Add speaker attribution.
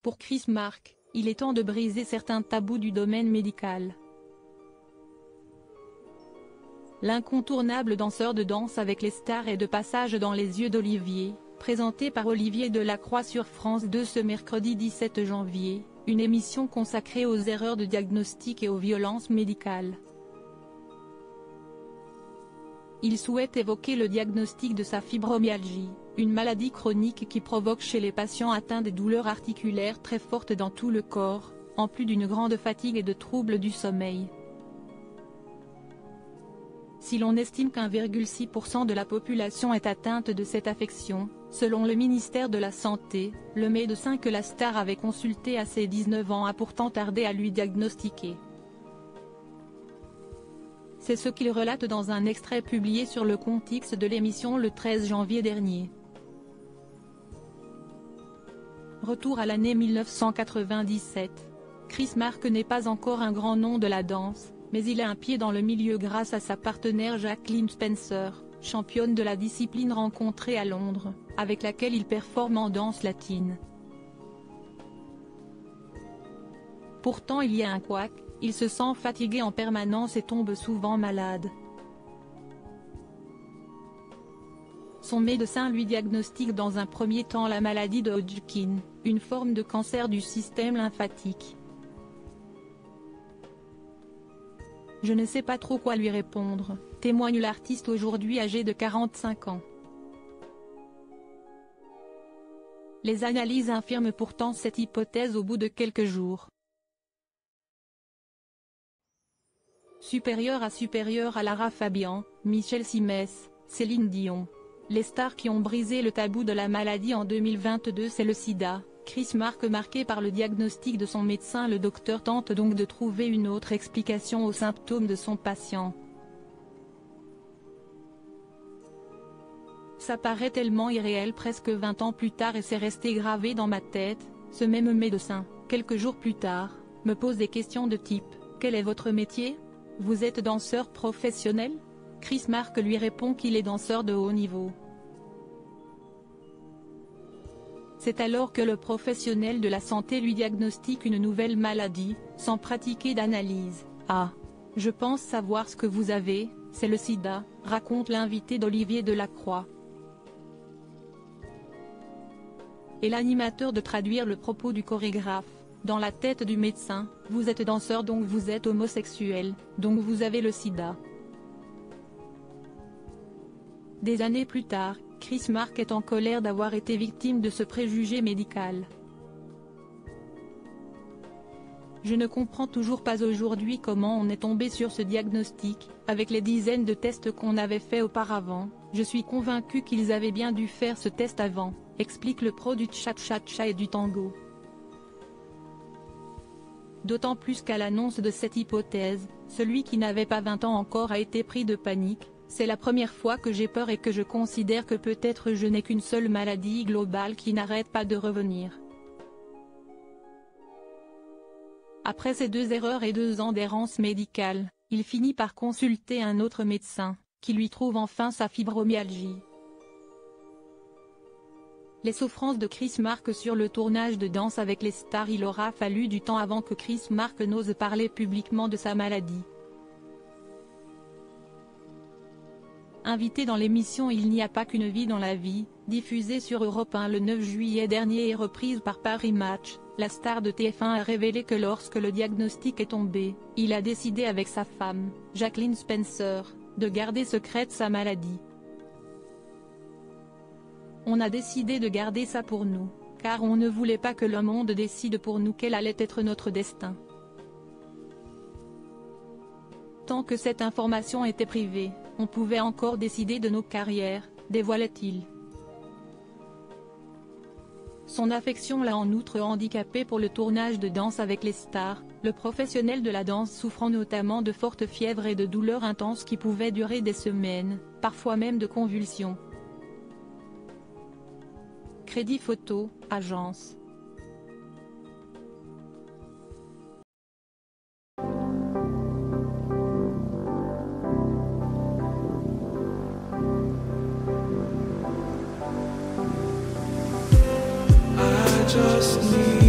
Speaker 1: Pour Chris Mark, il est temps de briser certains tabous du domaine médical. L'incontournable danseur de Danse avec les stars est de passage dans Les Yeux d'Olivier, présenté par Olivier Delacroix sur France 2 ce mercredi 17 janvier, une émission consacrée aux erreurs de diagnostic et aux violences médicales. Il souhaite évoquer le diagnostic de sa fibromyalgie, une maladie chronique qui provoque chez les patients atteints des douleurs articulaires très fortes dans tout le corps, en plus d'une grande fatigue et de troubles du sommeil. Si l'on estime qu'1,6% de la population est atteinte de cette affection, selon le ministère de la Santé, le médecin que la star avait consulté à ses 19 ans a pourtant tardé à lui diagnostiquer. C'est ce qu'il relate dans un extrait publié sur le compte X de l'émission le 13 janvier dernier. Retour à l'année 1997. Chris Mark n'est pas encore un grand nom de la danse, mais il a un pied dans le milieu grâce à sa partenaire Jacqueline Spencer, championne de la discipline rencontrée à Londres, avec laquelle il performe en danse latine. Pourtant il y a un couac, il se sent fatigué en permanence et tombe souvent malade. Son médecin lui diagnostique dans un premier temps la maladie de Hodgkin, une forme de cancer du système lymphatique. Je ne sais pas trop quoi lui répondre, témoigne l'artiste aujourd'hui âgé de 45 ans. Les analyses infirment pourtant cette hypothèse au bout de quelques jours. Supérieur à Lara Fabian, Michel Simès, Céline Dion. Les stars qui ont brisé le tabou de la maladie en 2022 c'est le sida. Chris Mark marqué par le diagnostic de son médecin le docteur tente donc de trouver une autre explication aux symptômes de son patient. Ça paraît tellement irréel presque 20 ans plus tard et c'est resté gravé dans ma tête, ce même médecin, quelques jours plus tard, me pose des questions de type « Quel est votre métier ? Vous êtes danseur professionnel ?» Chris Mark lui répond qu'il est danseur de haut niveau. C'est alors que le professionnel de la santé lui diagnostique une nouvelle maladie, sans pratiquer d'analyse. « Ah, je pense savoir ce que vous avez, c'est le sida », raconte l'invité d'Olivier Delacroix. Et l'animateur de traduire le propos du chorégraphe. Dans la tête du médecin, vous êtes danseur donc vous êtes homosexuel, donc vous avez le sida. Des années plus tard, Chris Mark est en colère d'avoir été victime de ce préjugé médical. Je ne comprends toujours pas aujourd'hui comment on est tombé sur ce diagnostic, avec les dizaines de tests qu'on avait fait auparavant, je suis convaincu qu'ils avaient bien dû faire ce test avant, explique le pro du cha-cha-cha et du tango. D'autant plus qu'à l'annonce de cette hypothèse, celui qui n'avait pas 20 ans encore a été pris de panique. C'est la première fois que j'ai peur et que je considère que peut-être je n'ai qu'une seule maladie globale qui n'arrête pas de revenir. Après ces 2 erreurs et 2 ans d'errance médicale, il finit par consulter un autre médecin, qui lui trouve enfin sa fibromyalgie. Les souffrances de Chris Mark sur le tournage de Danse avec les stars. Il aura fallu du temps avant que Chris Mark n'ose parler publiquement de sa maladie. Invité dans l'émission Il n'y a pas qu'une vie dans la vie, diffusée sur Europe 1 le 9 juillet dernier et reprise par Paris Match, la star de TF1 a révélé que lorsque le diagnostic est tombé, il a décidé avec sa femme, Jacqueline Spencer, de garder secrète sa maladie. On a décidé de garder ça pour nous, car on ne voulait pas que le monde décide pour nous quel allait être notre destin. Tant que cette information était privée, on pouvait encore décider de nos carrières, dévoilait-il. Son affection l'a en outre handicapé pour le tournage de Danse avec les stars, le professionnel de la danse souffrant notamment de fortes fièvres et de douleurs intenses qui pouvaient durer des semaines, parfois même de convulsions. Crédit photo, agence.
Speaker 2: Just need